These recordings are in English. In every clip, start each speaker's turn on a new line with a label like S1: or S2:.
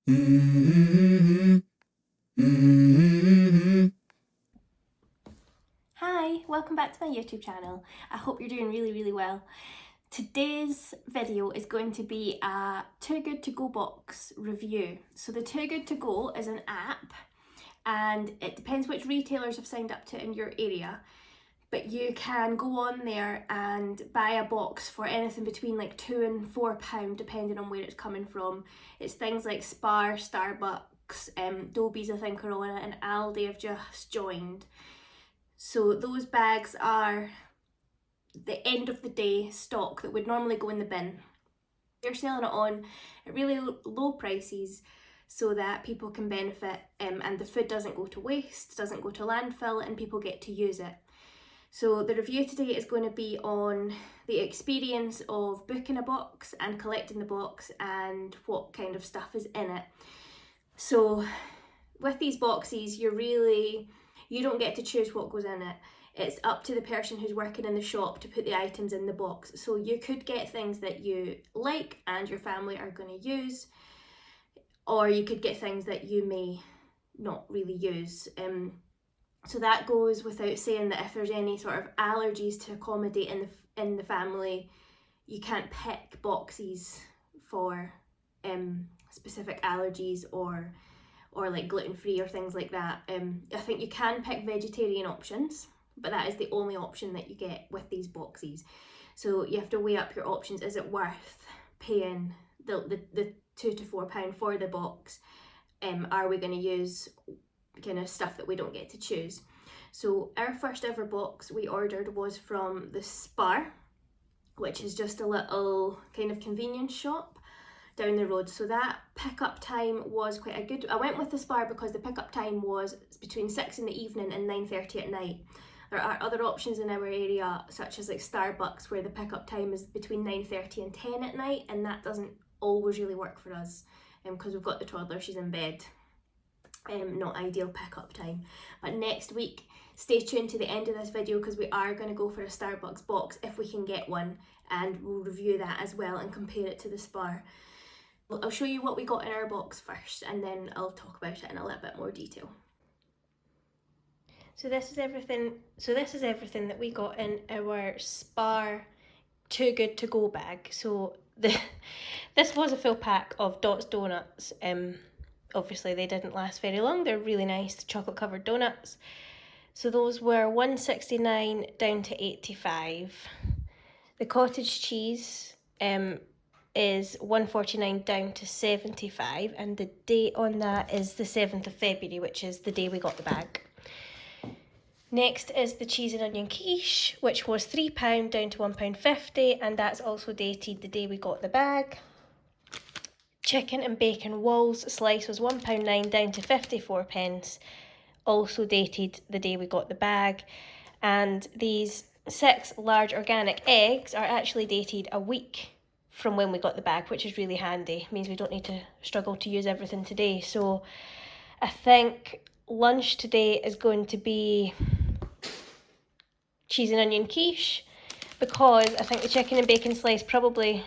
S1: Hi, welcome back to my YouTube channel. I hope you're doing really well. Today's video is going to be a Too Good To Go box review. So the Too Good To Go is an app and it depends which retailers have signed up to it in your area. But you can go on there and buy a box for anything between like £2 and £4 depending on where it's coming from. It's things like Spar, Starbucks, Dobies I think are on it, and Aldi have just joined. So those bags are the end of the day stock that would normally go in the bin. They're selling it on at really low prices so that people can benefit, and the food doesn't go to waste, doesn't go to landfill, and people get to use it. So the review today is going to be on the experience of booking a box and collecting the box and what kind of stuff is in it. So with these boxes, you don't get to choose what goes in it. It's up to the person who's working in the shop to put the items in the box. So you could get things that you like and your family are going to use, or you could get things that you may not really use. So that goes without saying that if there's any sort of allergies to accommodate in the family, you can't pick boxes for specific allergies or like gluten-free or things like that. I think you can pick vegetarian options, but that is the only option that you get with these boxes. So you have to weigh up your options. Is it worth paying the £2 to £4 for the box? Are we going to use kind of stuff that we don't get to choose? So our first ever box we ordered was from the Spar, which is just a little kind of convenience shop down the road. So that pickup time was quite a good. I went with the Spar because the pickup time was between 6 in the evening and 9:30 at night. There are other options in our area, such as like Starbucks, where the pickup time is between 9:30 and 10 at night, and that doesn't always really work for us because we've got the toddler, she's in bed. Not ideal pickup time. But next week, stay tuned to the end of this video because we are going to go for a Starbucks box if we can get one, and we'll review that as well and compare it to the Spar. I'll show you what we got in our box first and then I'll talk about it in a little bit more detail. So this is everything that we got in our Spar Too Good To Go bag. So this was a full pack of Dots donuts. Obviously they didn't last very long. They're really nice chocolate covered donuts. So those were $1.69 down to $85. The cottage cheese is $1.49 down to $75, and the date on that is the 7th of February, which is the day we got the bag. Next is the cheese and onion quiche, which was £3 down to £1.50, and that's also dated the day we got the bag. Chicken and bacon walls slice was £1.09 down to 54p, also dated the day we got the bag. And these 6 large organic eggs are actually dated a week from when we got the bag, which is really handy. It means we don't need to struggle to use everything today. So I think lunch today is going to be cheese and onion quiche, because I think the chicken and bacon slice probably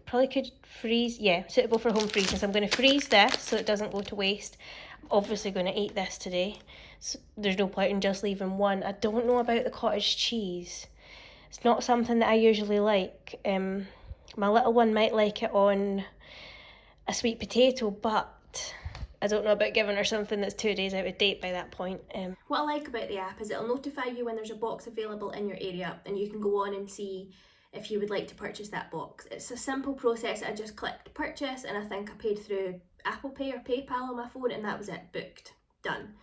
S1: could freeze. Yeah, suitable for home freezing. So I'm going to freeze this so it doesn't go to waste. Obviously going to eat this today, so there's no point in just leaving one. I don't know about the cottage cheese. It's not something that I usually like. My little one might like it on a sweet potato, but I don't know about giving her something that's 2 days out of date by that point. What I like about the app is it'll notify you when there's a box available in your area, and you can go on and see if you would like to purchase that box. It's a simple process. I just clicked purchase, and I think I paid through Apple Pay or PayPal on my phone, and that was it. Booked. Done.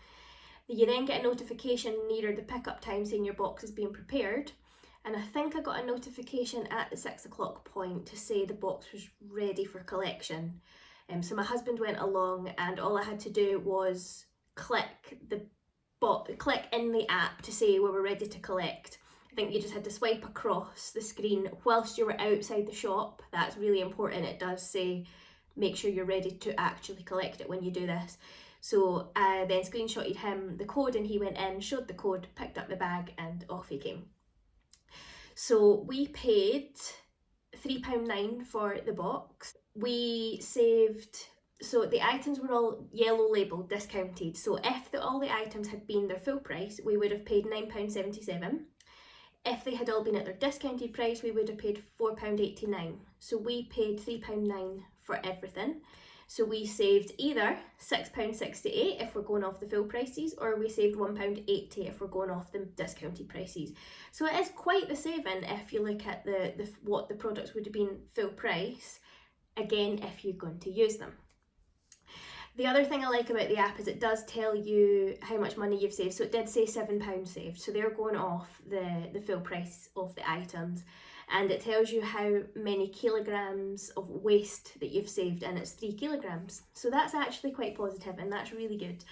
S1: You then get a notification nearer the pickup time saying your box is being prepared, and I think I got a notification at the 6 o'clock point to say the box was ready for collection. So my husband went along, and all I had to do was click in the app to say we were ready to collect. I think you just had to swipe across the screen whilst you were outside the shop. That's really important. It does say make sure you're ready to actually collect it when you do this. So I then screenshotted him the code, and he went in, showed the code, picked up the bag, and off he came. So we paid £3.09 for the box. We saved So the items were all yellow labelled, discounted. So if all the items had been their full price, we would have paid £9.77. If they had all been at their discounted price, we would have paid £4.89. So we paid £3.9 for everything. So we saved either £6.68 if we're going off the full prices, or we saved £1.80 if we're going off the discounted prices. So it is quite the saving if you look at the what the products would have been full price, again, if you're going to use them. The other thing I like about the app is it does tell you how much money you've saved. So it did say £7 saved. So they're going off the full price of the items. And it tells you how many kilograms of waste that you've saved, and it's 3 kilograms. So that's actually quite positive, and that's really good.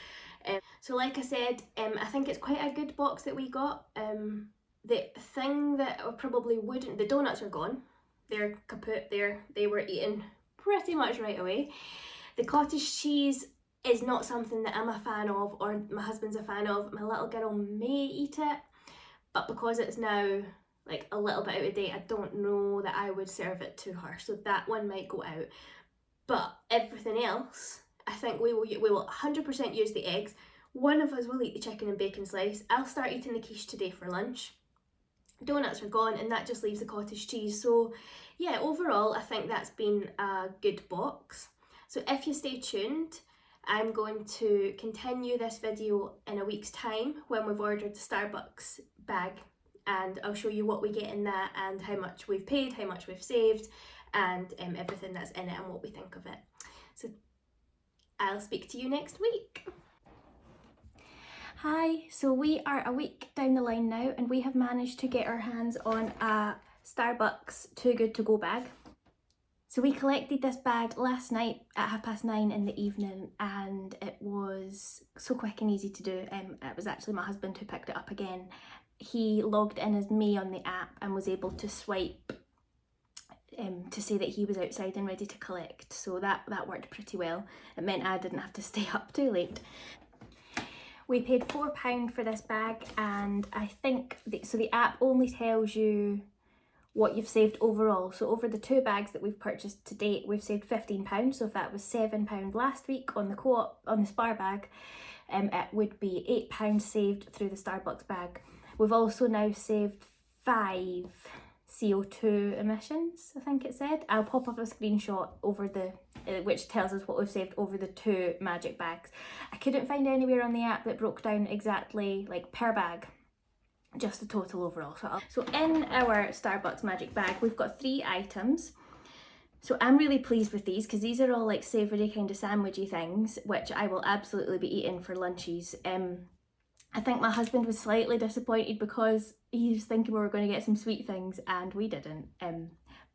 S1: So like I said, I think it's quite a good box that we got. The thing that I probably wouldn't, the donuts are gone. They're kaput, they were eaten pretty much right away. The cottage cheese is not something that I'm a fan of, or my husband's a fan of. My little girl may eat it, but because it's now like a little bit out of date, I don't know that I would serve it to her. So that one might go out. But everything else, I think we will 100% use the eggs. One of us will eat the chicken and bacon slice. I'll start eating the quiche today for lunch. Donuts are gone, and that just leaves the cottage cheese. So yeah, overall, I think that's been a good box. So if you stay tuned, I'm going to continue this video in a week's time when we've ordered the Starbucks bag, and I'll show you what we get in that and how much we've paid, how much we've saved, and everything that's in it and what we think of it. So I'll speak to you next week. Hi, so we are a week down the line now, and we have managed to get our hands on a Starbucks Too Good To Go bag. So we collected this bag last night at 9:30 in the evening, and it was so quick and easy to do. It was actually my husband who picked it up again. He logged in as me on the app and was able to swipe to say that he was outside and ready to collect. So that worked pretty well. It meant I didn't have to stay up too late. We paid £4 for this bag, and I think the app only tells you what you've saved overall. So over the 2 bags that we've purchased to date, we've saved £15. So if that was £7 last week on the on the Spar bag, it would be £8 saved through the Starbucks bag. We've also now saved 5 CO2 emissions, I think it said. I'll pop up a screenshot over which tells us what we've saved over the 2 magic bags. I couldn't find anywhere on the app that broke down exactly like per bag, just the total overall. So in our Starbucks magic bag, we've got 3 items. So I'm really pleased with these because these are all like savoury kind of sandwichy things, which I will absolutely be eating for lunches. I think my husband was slightly disappointed because he was thinking we were going to get some sweet things, and we didn't.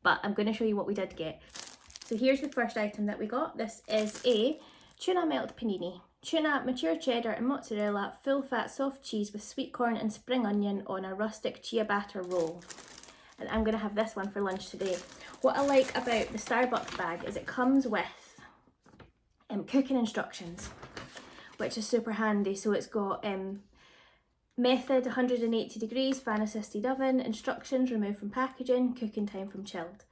S1: But I'm going to show you what we did get. So here's the first item that we got. This is a tuna melt panini. Tuna, mature cheddar and mozzarella, full fat soft cheese with sweet corn and spring onion on a rustic ciabatta roll. And I'm going to have this one for lunch today. What I like about the Starbucks bag is it comes with cooking instructions, which is super handy. So it's got method 180 degrees, fan assisted oven, instructions, remove from packaging, cooking time from chilled.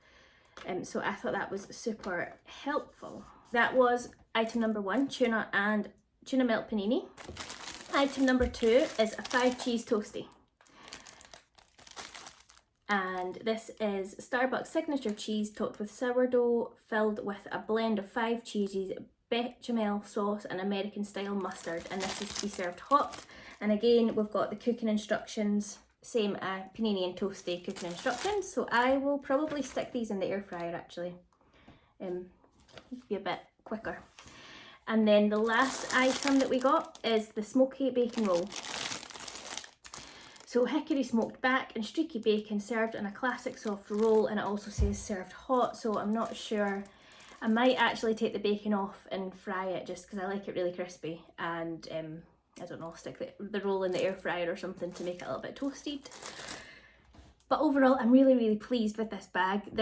S1: So I thought that was super helpful. That was item number 1, tuna melt panini. Item number 2 is a 5 cheese toastie. And this is Starbucks signature cheese topped with sourdough, filled with a blend of 5 cheeses, bechamel sauce and American style mustard, and this is to be served hot. And again, we've got the cooking instructions, same panini and toasty cooking instructions. So I will probably stick these in the air fryer actually, be a bit quicker. And then the last item that we got is the smoky bacon roll. So hickory smoked back and streaky bacon served on a classic soft roll, and it also says served hot, so I'm not sure. I might actually take the bacon off and fry it just because I like it really crispy, and I don't know, stick the roll in the air fryer or something to make it a little bit toasted. But overall, I'm really, really pleased with this bag.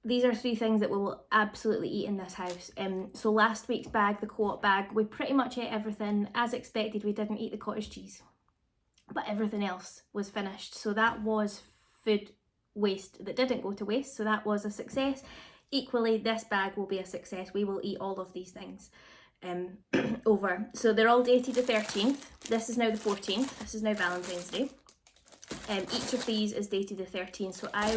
S1: These are 3 things that we will absolutely eat in this house. So last week's bag, the Co-op bag, we pretty much ate everything. As expected, we didn't eat the cottage cheese, but everything else was finished. So that was food waste that didn't go to waste. So that was a success. equally, this bag will be a success. We will eat all of these things over. So they're all dated the 13th. This is now the 14th. This is now Valentine's Day. Each of these is dated the 13th, so I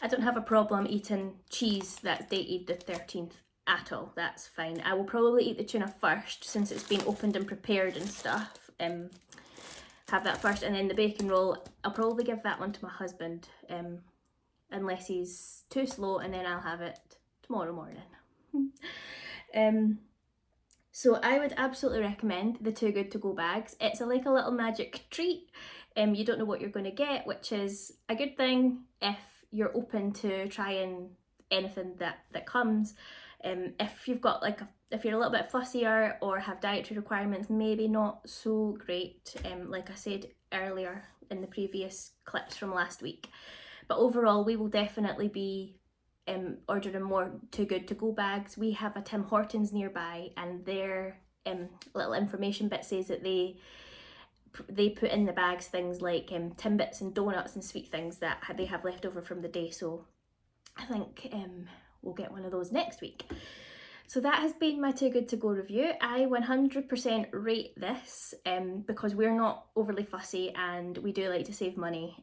S1: don't have a problem eating cheese that's dated the 13th at all. That's fine. I will probably eat the tuna first since it's been opened and prepared and stuff. Have that first, and then the bacon roll, I'll probably give that one to my husband, unless he's too slow, and then I'll have it tomorrow morning. So I would absolutely recommend the Too Good To Go bags. It's like a little magic treat. You don't know what you're going to get, which is a good thing if you're open to trying anything that comes. If you've got if you're a little bit fussier or have dietary requirements, maybe not so great, like I said earlier in the previous clips from last week. But overall, we will definitely be ordering more Too Good To Go bags. We have a Tim Hortons nearby, and their little information bit says that they put in the bags things like Timbits and donuts and sweet things that they have left over from the day. So I think we'll get one of those next week. So that has been my Too Good To Go review. I 100% rate this because we're not overly fussy and we do like to save money.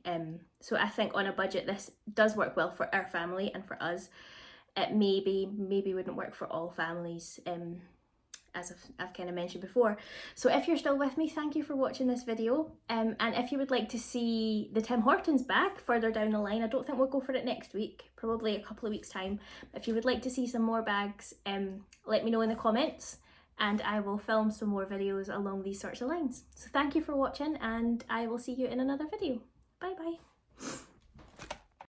S1: So I think on a budget this does work well for our family and for us. It maybe wouldn't work for all families, as I've kind of mentioned before. So if you're still with me, thank you for watching this video. And if you would like to see the Tim Hortons bag further down the line, I don't think we'll go for it next week, probably a couple of weeks time. If you would like to see some more bags, let me know in the comments and I will film some more videos along these sorts of lines. So thank you for watching, and I will see you in another video. Bye bye.